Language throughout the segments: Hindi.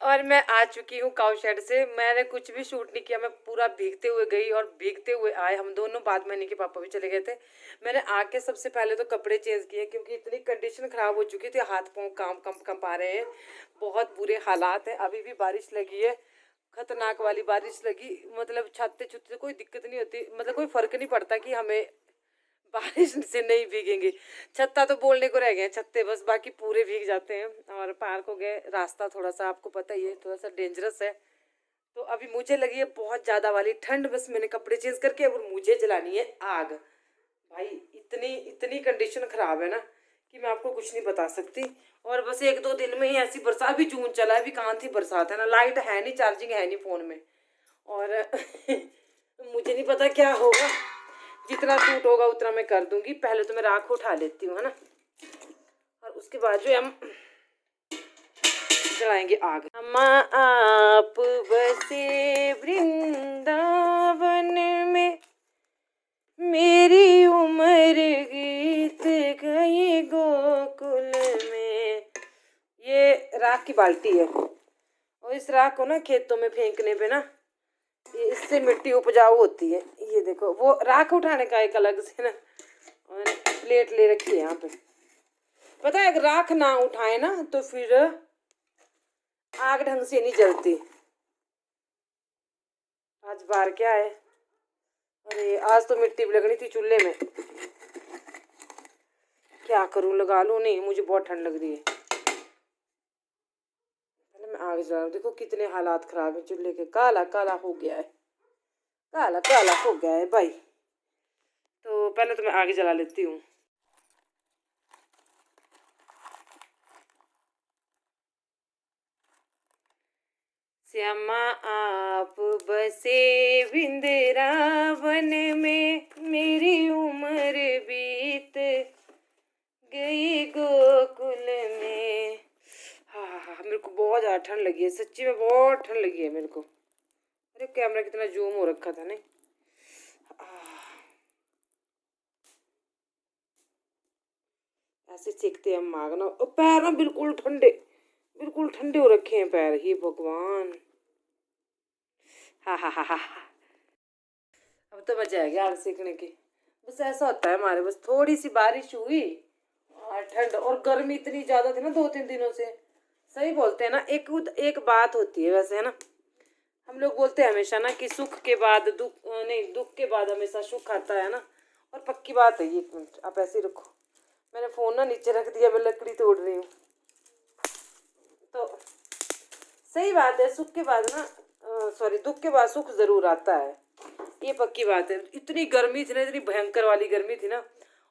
और मैं आ चुकी हूँ काऊ शेड से। मैंने कुछ भी शूट नहीं किया, मैं पूरा भीगते हुए गई और भीगते हुए आए। हम दोनों, बाद में निकी पापा भी चले गए थे। मैंने आके सबसे पहले तो कपड़े चेंज किए क्योंकि इतनी कंडीशन ख़राब हो चुकी थी, हाथ पाँव काम कम कम पा रहे हैं, बहुत बुरे हालात हैं। अभी भी बारिश लगी है, खतरनाक वाली बारिश लगी। मतलब छत्ते छुत्ते कोई दिक्कत नहीं होती, मतलब कोई फ़र्क नहीं पड़ता कि हमें बारिश से नहीं भीगेंगे। छत्ता तो बोलने को रह गए, छत्ते बस, बाकी पूरे भीग जाते हैं। और पार्क हो गए, रास्ता थोड़ा सा आपको पता ही है, थोड़ा सा डेंजरस है। तो अभी मुझे लगी है बहुत ज़्यादा वाली ठंड। बस मैंने कपड़े चेंज करके अब मुझे जलानी है आग। भाई इतनी इतनी कंडीशन ख़राब है ना कि मैं आपको कुछ नहीं बता सकती। और बस एक दो दिन में ही ऐसी बरसात, अभी जून चला है, अभी कहाँ थी बरसात, है ना। लाइट है नहीं, चार्जिंग है नहीं फ़ोन में। और मुझे नहीं पता क्या होगा। जितना सूट होगा उतना मैं कर दूंगी। पहले तो मैं राख उठा लेती हूँ, है ना, और उसके बाद जो हम जलाएंगे आग। अम्मा आप बसे वृंदावन में, मेरी उम्र गीत गई गोकुल में। ये राख की बाल्टी है और इस राख को ना खेतों में फेंकने पे ना, इससे मिट्टी उपजाऊ होती है। ये देखो, वो राख उठाने का एक अलग से ना प्लेट ले रखी है यहाँ पे। पता है, अगर राख ना उठाए ना तो फिर आग ढंग से नहीं जलती। आज बार क्या है, अरे आज तो मिट्टी भी लगनी थी चूल्हे में। क्या करूँ, लगा लूँ? नहीं, मुझे बहुत ठंड लग रही है। पहले मैं आग जला, देखो कितने हालात खराब है चूल्हे के, काला काला हो गया है, काला काला हो गया है भाई। तो पहले तो मैं आग जला लेती हूँ। श्यामा आप बसे वृंदावन में, मेरी उम्र बीत गई गोकुल में। हाँ, मेरे को बहुत ज़्यादा ठंड लगी है, सच्ची में बहुत ठंड लगी है मेरे को। अरे कैमरा कितना जूम हो रखा था नहीं। ऐसे सेकते हैं हम आग ना, और पैर ना बिल्कुल ठंडे, बिल्कुल ठंडे हो रखे हैं पैर। हे भगवान, हाँ हाँ हाँ हाँ। अब तो मजा आ गया आग सेकने की। बस ऐसा होता है हमारे, बस थोड़ी सी बारिश हुई और ठंड, और गर्मी इतनी ज्यादा थी ना 2-3 दिनों से। सही बोलते हैं ना, एक बात होती है वैसे, है ना। हम लोग बोलते हैं हमेशा ना कि सुख के बाद दुख, नहीं, दुख के बाद हमेशा सुख आता है ना। और पक्की बात है ये। 1 मिनट आप ऐसे ही रखो, मैंने फ़ोन ना नीचे रख दिया, मैं लकड़ी तोड़ रही हूँ। तो सही बात है, सुख के बाद ना, सॉरी, दुख के बाद सुख ज़रूर आता है, ये पक्की बात है। इतनी गर्मी थी ना, इतनी भयंकर वाली गर्मी थी ना।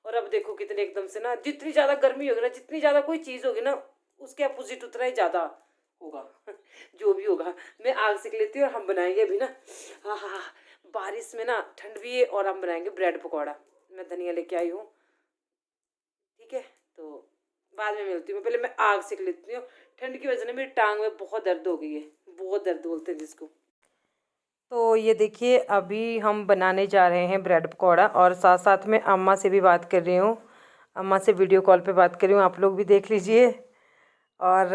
और अब देखो कितने एकदम से ना, जितनी ज़्यादा गर्मी होगी ना, जितनी ज़्यादा कोई चीज़ होगी ना, उसके अपोजिट उतना ही ज़्यादा होगा। जो भी होगा। मैं आग सेक लेती हूँ और हम बनाएंगे अभी ना, हाँ हाँ हाँ, बारिश में ना ठंड भी है, और हम बनाएंगे ब्रेड पकौड़ा। मैं धनिया लेके आई हूँ, ठीक है। तो बाद में मिलती हूँ, पहले मैं आग सेक लेती हूँ। ठंड की वजह से ना मेरी टांग में बहुत दर्द हो गई है, बहुत दर्द बोलते हैं जिसको। तो ये देखिए, अभी हम बनाने जा रहे हैं ब्रेड पकौड़ा, और साथ साथ में अम्मा से भी बात कर रही हूँ। अम्मा से वीडियो कॉल पे बात कर रही हूँ, आप लोग भी देख लीजिए। और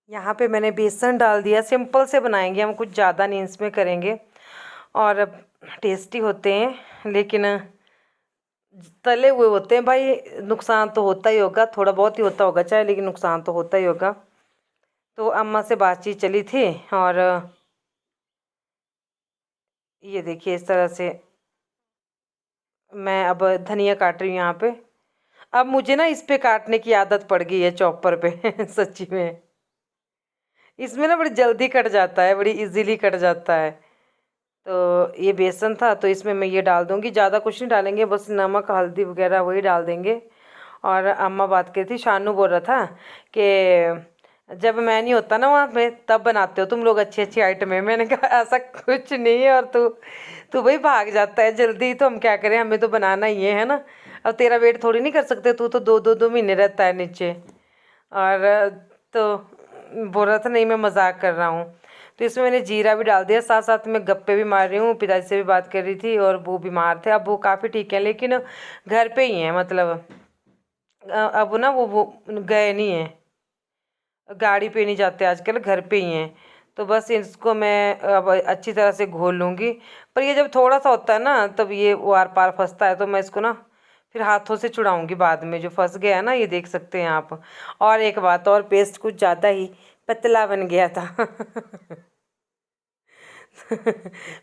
यहाँ पे मैंने बेसन डाल दिया। सिंपल से बनाएंगे हम, कुछ ज़्यादा नहीं इसमें करेंगे। और टेस्टी होते हैं, लेकिन तले हुए होते हैं भाई, नुकसान तो होता ही होगा, थोड़ा बहुत ही होता होगा चाहे, लेकिन नुकसान तो होता ही होगा। तो अम्मा से बातचीत चली थी, और ये देखिए इस तरह से मैं अब धनिया काट रही हूँ यहाँ पे। अब मुझे ना इस पे काटने की आदत पड़ गई है, चॉपर पे। सच्ची में इसमें ना बड़ी जल्दी कट जाता है, बड़ी इजीली कट जाता है। तो ये बेसन था, तो इसमें मैं ये डाल दूँगी, ज़्यादा कुछ नहीं डालेंगे, बस नमक हल्दी वगैरह वही डाल देंगे। और अम्मा बात करी थी, शानू बोल रहा था कि जब मैं नहीं होता ना वहाँ पे, तब बनाते हो तुम लोग अच्छी अच्छी आइटमें। मैंने कहा ऐसा कुछ नहीं है, और तू भाई भाग जाता है जल्दी, तो हम क्या करें, हमें तो बनाना ही है ना। अब तेरा वेट थोड़ी नहीं कर सकते, तू तो 2-2 महीने रहता है नीचे। और तो बोल रहा था नहीं मैं मजाक कर रहा हूँ। तो इसमें मैंने जीरा भी डाल दिया, साथ साथ में गप्पे भी मार रही हूँ। पिताजी से भी बात कर रही थी, और वो बीमार थे, अब वो काफ़ी ठीक है, लेकिन घर पे ही हैं, मतलब अब ना वो गए नहीं हैं, गाड़ी पे नहीं जाते आजकल, घर पे ही हैं। तो बस इसको मैं अब अच्छी तरह से घोल लूँगी। पर ये जब थोड़ा सा होता है ना तब ये वो आर पार फंसता है, तो मैं इसको ना फिर हाथों से छुड़ाऊंगी बाद में। जो फंस गया है ना, ये देख सकते हैं आप। और एक बात और, पेस्ट कुछ ज़्यादा ही पतला बन गया था।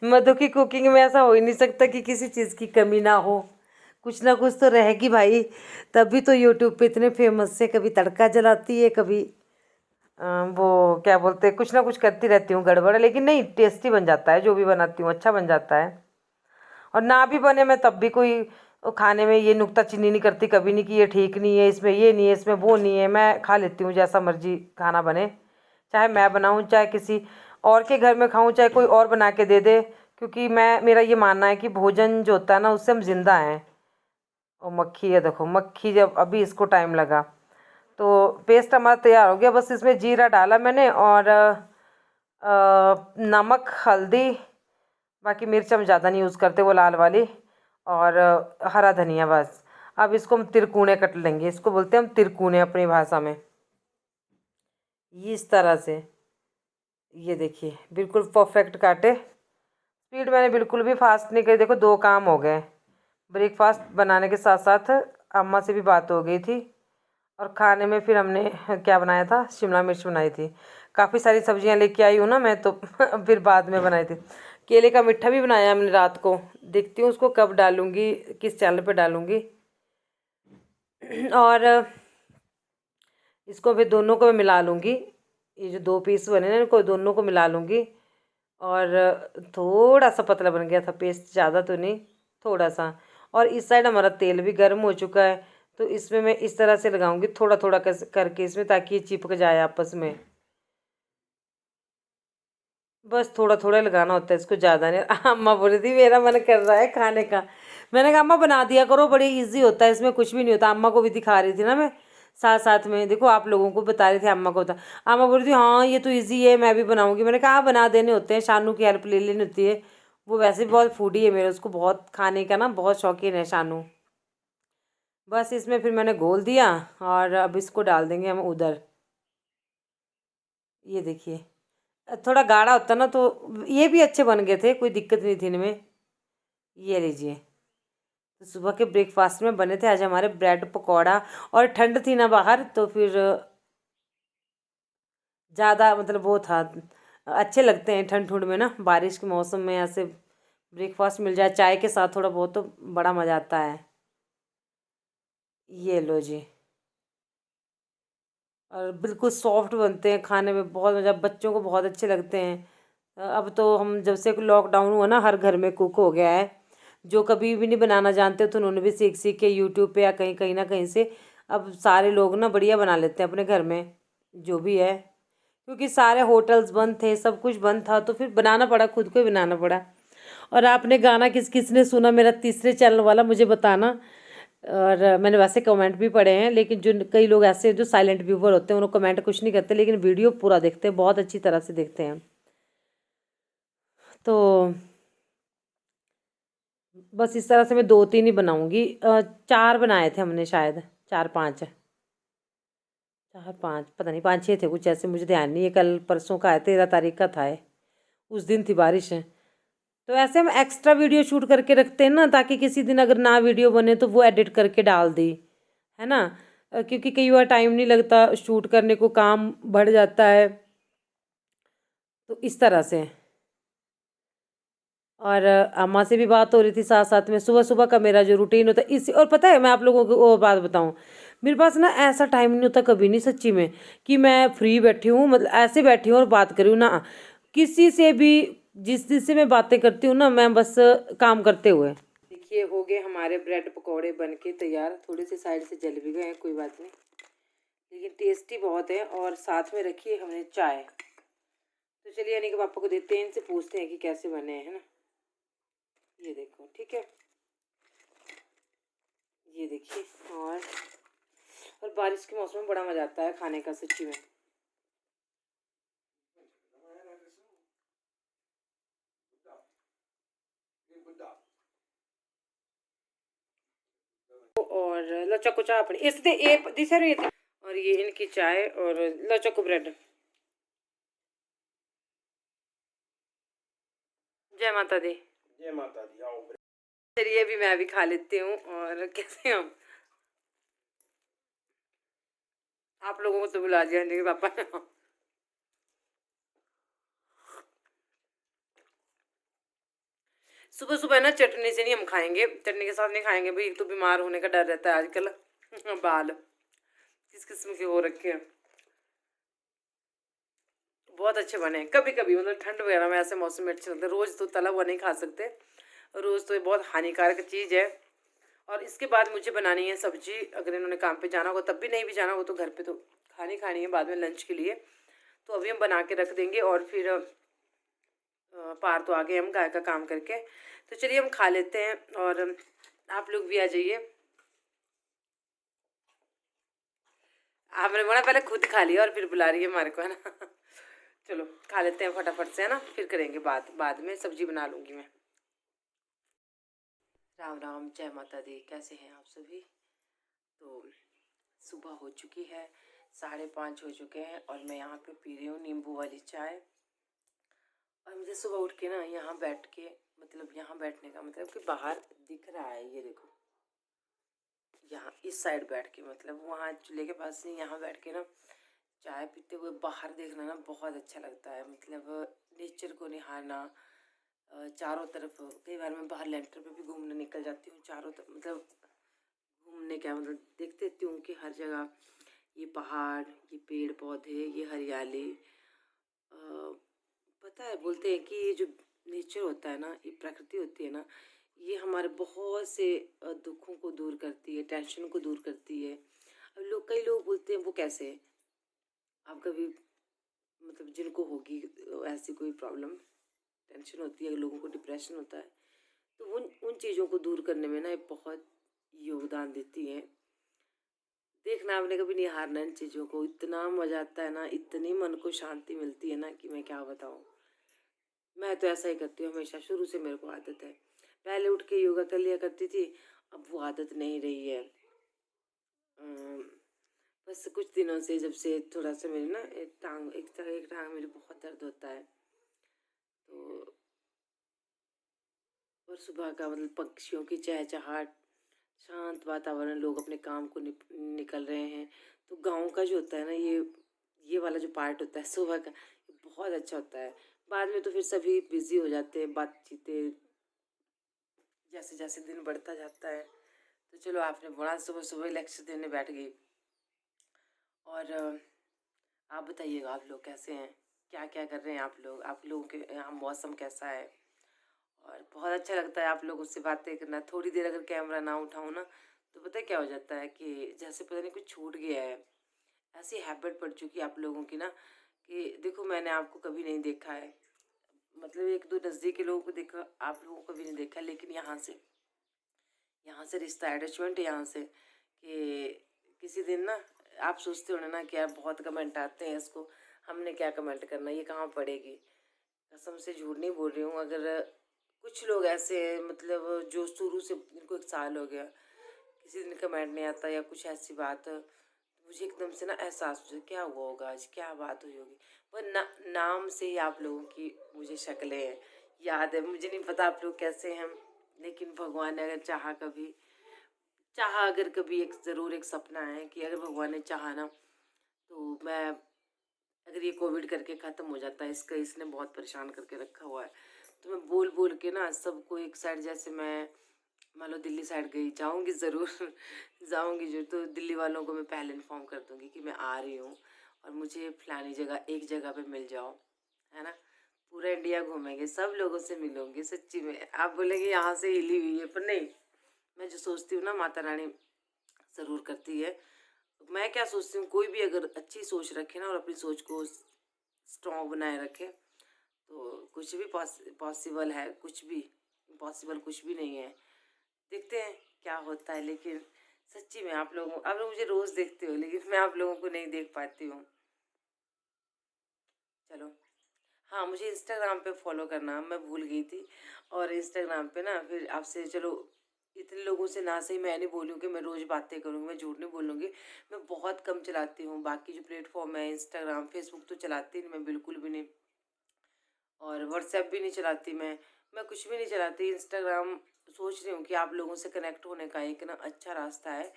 मधु की कुकिंग में ऐसा हो ही नहीं सकता कि किसी चीज़ की कमी ना हो, कुछ ना कुछ तो रहेगी भाई। तभी तो यूट्यूब पे इतने फेमस है। कभी तड़का जलाती है, कभी वो क्या बोलते हैं, कुछ ना कुछ करती रहती हूँ गड़बड़, लेकिन नहीं, टेस्टी बन जाता है। जो भी बनाती हूँ अच्छा बन जाता है। और ना भी बने मैं तब भी कोई खाने में ये नुक्ताचीनी नहीं करती कभी नहीं कि ये ठीक नहीं है, इसमें ये नहीं है, इसमें वो नहीं है। मैं खा लेती हूँ जैसा मर्जी खाना बने, चाहे मैं बनाऊँ, चाहे किसी और के घर में खाऊँ, चाहे कोई और बना के दे दे। क्योंकि मेरा ये मानना है कि भोजन जो होता है ना, उससे हम जिंदा हैं। और मक्खी है, देखो मक्खी, जब अभी इसको टाइम लगा। तो पेस्ट हमारा तैयार हो गया। बस इसमें जीरा डाला मैंने, और नमक, हल्दी, बाकी मिर्च हम ज़्यादा नहीं यूज़ करते, वो लाल वाली, और हरा धनिया, बस। अब इसको हम तिरकुने कट लेंगे। इसको बोलते हैं हम तिरकुने अपनी भाषा में। ये इस तरह से, ये देखिए बिल्कुल परफेक्ट काटे। स्पीड मैंने बिल्कुल भी फास्ट नहीं करी। देखो 2 काम हो गए। ब्रेकफास्ट बनाने के साथ साथ अम्मा से भी बात हो गई थी। और खाने में फिर हमने क्या बनाया था, शिमला मिर्च बनाई थी। काफ़ी सारी सब्जियां लेके आई हूँ ना मैं, तो फिर बाद में बनाई थी। केले का मिट्ठा भी बनाया हमने रात को। देखती हूँ उसको कब डालूंगी, किस चैनल पे डालूंगी। और इसको फिर दोनों को मैं मिला लूँगी। ये जो 2 पीस बने ना, इनको दोनों को मिला लूँगी। और थोड़ा सा पतला बन गया था पेस्ट, ज़्यादा तो नहीं, थोड़ा सा। और इस साइड हमारा तेल भी गर्म हो चुका है, तो इसमें मैं इस तरह से लगाऊंगी थोड़ा थोड़ा करके इसमें, ताकि ये चिपक जाए आपस में। बस थोड़ा थोड़ा लगाना होता है इसको, ज़्यादा नहीं। अम्मा बोल रही थी मेरा मन कर रहा है खाने का। मैंने कहा अम्मा बना दिया करो, बड़ी इजी होता है, इसमें कुछ भी नहीं होता। अम्मा को भी दिखा रही थी ना मैं, साथ साथ में। देखो आप लोगों को बता रही थी, अम्मा को था। अम्मा बोल रही थी हाँ ये तो इजी है, मैं भी बनाऊंगी। मैंने कहा बना देने होते हैं, शानू की हेल्प ले लेनी होती है। वो वैसे भी बहुत फूडी है मेरा, उसको बहुत खाने का ना बहुत शौकीन है शानू। बस इसमें फिर मैंने घोल दिया, और अब इसको डाल देंगे हम उधर। ये देखिए थोड़ा गाढ़ा होता ना तो ये भी अच्छे बन गए थे, कोई दिक्कत नहीं थी इनमें। ये लीजिए, तो सुबह के ब्रेकफास्ट में बने थे आज हमारे ब्रेड पकौड़ा। और ठंड थी ना बाहर, तो फिर ज़्यादा मतलब वो था। अच्छे लगते हैं ठंड ठंड में ना, बारिश के मौसम में ऐसे ब्रेकफास्ट मिल जाए चाय के साथ थोड़ा बहुत, तो बड़ा मज़ा आता है। ये लो जी। और बिल्कुल सॉफ्ट बनते हैं, खाने में बहुत मज़ा, बच्चों को बहुत अच्छे लगते हैं। अब तो हम जब से लॉकडाउन हुआ ना, हर घर में कुक हो गया है। जो कभी भी नहीं बनाना जानते तो उन्होंने भी सीख सीख के यूट्यूब पे या कहीं कहीं ना कहीं से अब सारे लोग ना बढ़िया बना लेते हैं अपने घर में, जो भी है। क्योंकि सारे होटल्स बंद थे, सब कुछ बंद था, तो फिर बनाना पड़ा, खुद को ही बनाना पड़ा। और आपने गाना किस किस ने सुना मेरा तीसरे चैनल वाला, मुझे बताना। और मैंने वैसे कमेंट भी पढ़े हैं, लेकिन जो कई लोग ऐसे जो साइलेंट व्यूवर होते हैं उन्होंने कमेंट कुछ नहीं करते, लेकिन वीडियो पूरा देखते हैं, बहुत अच्छी तरह से देखते हैं। तो बस इस तरह से मैं 2-3 ही बनाऊंगी। 4 बनाए थे हमने शायद, 4-5, 4-5 पता नहीं, 5-6 थे कुछ ऐसे, मुझे ध्यान नहीं है। कल परसों का है, 13 तारीख का था ये, उस दिन थी बारिश है। तो ऐसे हम एक्स्ट्रा वीडियो शूट करके रखते हैं ना, ताकि किसी दिन अगर ना वीडियो बने तो वो एडिट करके डाल दी, है ना। क्योंकि कई बार टाइम नहीं लगता शूट करने को, काम बढ़ जाता है, तो इस तरह से। और अम्मा से भी बात हो रही थी साथ साथ में। सुबह सुबह का मेरा जो रूटीन होता है इसी, और पता है मैं आप लोगों को वो बात बताऊं, मेरे पास ना ऐसा टाइम नहीं होता कभी नहीं, सच्ची में, कि मैं फ्री बैठी हूँ, मतलब ऐसे बैठी हूँ और बात करी हूँ ना किसी से भी। जिससे मैं बातें करती हूँ ना, मैं बस काम करते हुए। देखिए हो गए हमारे ब्रेड पकौड़े बन के तैयार। थोड़े से साइड से जल भी गए हैं, कोई बात नहीं, लेकिन टेस्टी बहुत है। और साथ में रखी है हमने चाय। तो चलिए यानी कि पापा को देते हैं, इनसे पूछते हैं कि कैसे बने हैं, है ना। ये देखो, ठीक है, ये देखिए। और बारिश के मौसम में बड़ा मज़ा आता है खाने का, सच्ची में। और लचा कुचा अपनी इस दे ए दिसे रही थी। और ये इनकी चाय और लो चोको ब्रेड। जय माता दी। जय माता दी। आओ चलिए अभी मैं भी खा लेती हूँ। और कैसे हम आप लोगों को तो बुला दिया नहीं पापा ने। सुबह सुबह ना चटनी से नहीं हम खाएंगे, चटनी के साथ नहीं खाएंगे भाई, एक तो बीमार होने का डर रहता है आजकल। बाल किस किस्म के हो रखे हैं। बहुत अच्छे बने कभी कभी, मतलब ठंड वगैरह में ऐसे मौसम में अच्छे लगते हैं। रोज़ तो तला हुआ नहीं खा सकते, रोज़ तो ये बहुत हानिकारक चीज़ है। और इसके बाद मुझे बनानी है सब्जी, अगर इन्होंने काम पे जाना हो तब भी, नहीं भी जाना हो तो घर पे तो खानी है बाद में लंच के लिए। तो अभी हम बना के रख देंगे और फिर पार तो आ गए हम गाय का काम करके। तो चलिए हम खा लेते हैं और आप लोग भी आ जाइए। आपने बोला पहले खुद खा लिया और फिर बुला रही है हमारे को, है ना। चलो खा लेते हैं फटाफट से, है ना, फिर करेंगे बाद में सब्जी बना लूँगी मैं। राम राम, जय माता दी। कैसे हैं आप सभी? तो सुबह हो चुकी है, 5:30 हो चुके हैं और मैं यहाँ पे पी रही हूँ नींबू वाली चाय। और मुझे सुबह उठ के ना यहाँ बैठ के, मतलब यहाँ बैठने का मतलब कि बाहर दिख रहा है, ये देखो यहाँ इस साइड बैठ के, मतलब वहाँ चूल्हे के पास नहीं, यहाँ बैठ के ना चाय पीते हुए बाहर देखना ना बहुत अच्छा लगता है। मतलब नेचर को निहारना, चारों तरफ। कई बार मैं बाहर लेंटर पे भी घूमने निकल जाती हूँ, चारों तरफ मतलब घूमने क्या मतलब देख देती हूँ कि हर जगह ये पहाड़, ये पेड़ पौधे, ये हरियाली। पता है बोलते हैं कि ये जो नेचर होता है ना, ये प्रकृति होती है ना, ये हमारे बहुत से दुखों को दूर करती है, टेंशन को दूर करती है। अब कई लोग बोलते हैं वो कैसे है? आप कभी मतलब जिनको होगी ऐसी कोई प्रॉब्लम, टेंशन होती है, लोगों को डिप्रेशन होता है, तो उन उन चीज़ों को दूर करने में ना ये बहुत योगदान देती है। देखना आपने कभी निहारना इन चीज़ों को, इतना मज़ा आता है ना, इतनी मन को शांति मिलती है ना कि मैं क्या बताऊँ। मैं तो ऐसा ही करती हूँ हमेशा, शुरू से मेरे को आदत है। पहले उठ के योगा कर लिया करती थी, अब वो आदत नहीं रही है। बस कुछ दिनों से, जब से थोड़ा सा मेरी ना एक टांग मेरी बहुत दर्द होता है, तो और सुबह का मतलब पक्षियों की चहचहाट, शांत वातावरण, लोग अपने काम को निकल रहे हैं, तो गाँव का जो होता है ना, ये वाला जो पार्ट होता है सुबह का, ये बहुत अच्छा होता है। बाद में तो फिर सभी बिजी हो जाते हैं, बातचीतें जैसे जैसे दिन बढ़ता जाता है। तो चलो आपने बोला सुबह सुबह लेक्चर देने बैठ गई। और आप बताइएगा आप लोग कैसे हैं, क्या क्या कर रहे हैं आप लोगों के यहाँ मौसम कैसा है? और बहुत अच्छा लगता है आप लोगों से बातें करना। थोड़ी देर अगर कैमरा ना उठाऊँ ना, तो पता है क्या हो जाता है कि जैसे पता नहीं कुछ छूट गया है। ऐसी हैबिट पड़ चुकी है आप लोगों की ना कि देखो मैंने आपको कभी नहीं देखा है, मतलब एक दो नज़दीक के लोगों को देखा, आप लोगों को भी नहीं देखा, लेकिन यहाँ से रिश्ता अटैचमेंट यहाँ से कि किसी दिन ना आप सोचते हो ना कि यार बहुत कमेंट आते हैं, इसको हमने क्या कमेंट करना, ये कहाँ पड़ेगी। कसम से झूठ नहीं बोल रही हूँ। अगर कुछ लोग ऐसे हैं मतलब जो शुरू से, जिनको 1 साल हो गया, किसी दिन कमेंट नहीं आता या कुछ ऐसी बात, मुझे एकदम से ना एहसास हो जाए क्या हुआ होगा आज, क्या बात हुई होगी। पर नाम से ही आप लोगों की मुझे शक्लें याद है। मुझे नहीं पता आप लोग कैसे हैं, लेकिन भगवान ने अगर चाहा अगर कभी एक ज़रूर एक सपना है कि अगर भगवान ने चाहा ना, तो मैं, अगर ये कोविड करके ख़त्म हो जाता है, इसने बहुत परेशान करके रखा हुआ है, तो मैं बोल बोल के ना सबको एक साइड, जैसे मैं मान लो दिल्ली साइड गई, जाऊंगी ज़रूर जाऊंगी जो, तो दिल्ली वालों को मैं पहले इन्फॉर्म कर दूंगी कि मैं आ रही हूँ और मुझे फलानी जगह एक जगह पे मिल जाओ, है ना। पूरा इंडिया घूमेंगे, सब लोगों से मिलूंगी सच्ची में। आप बोलेंगे यहाँ से हिली हुई है, पर नहीं, मैं जो सोचती हूँ ना माता रानी ज़रूर करती है। मैं क्या सोचती हूँ, कोई भी अगर अच्छी सोच रखे ना और अपनी सोच को स्ट्रॉन्ग बनाए रखे, तो कुछ भी पॉसिबल है, कुछ भी इम्पॉसिबल कुछ भी नहीं है। देखते हैं क्या होता है। लेकिन सच्ची में आप लोग मुझे रोज़ देखते हो, लेकिन मैं आप लोगों को नहीं देख पाती हूँ। चलो हाँ, मुझे इंस्टाग्राम पे फॉलो करना मैं भूल गई थी, और इंस्टाग्राम पे ना फिर आपसे चलो इतने लोगों से ना सही मैं नहीं बोलूँ कि मैं रोज़ बातें करूँगी, मैं झूठ नहीं बोलूँगी। मैं बहुत कम चलाती हूँ, बाकी जो प्लेटफ़ॉर्म है इंस्टाग्राम, फ़ेसबुक तो चलाती नहीं मैं बिल्कुल भी नहीं, और व्हाट्सएप भी नहीं चलाती मैं कुछ भी नहीं चलाती। इंस्टाग्राम सोच रही हूँ कि आप लोगों से कनेक्ट होने का एक ना अच्छा रास्ता है,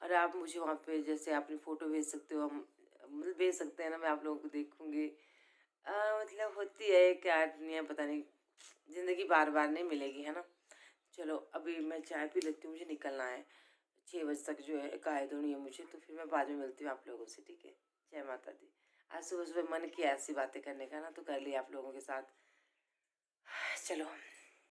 और आप मुझे वहाँ पे जैसे अपनी फ़ोटो भेज सकते हो, हम मतलब भेज सकते हैं ना, मैं आप लोगों को देखूँगी। मतलब होती है क्या दुनिया, पता नहीं, ज़िंदगी बार बार नहीं मिलेगी, है ना। चलो अभी मैं चाय पी लेती हूँ, मुझे निकलना है 6 बजे तक जो है कायद होनी है मुझे, तो फिर मैं बाद में मिलती हूँ आप लोगों से, ठीक है। जय माता दी। आज सुबह सुबह मन किया ऐसी बातें करने का ना, तो कर लिया आप लोगों के साथ। चलो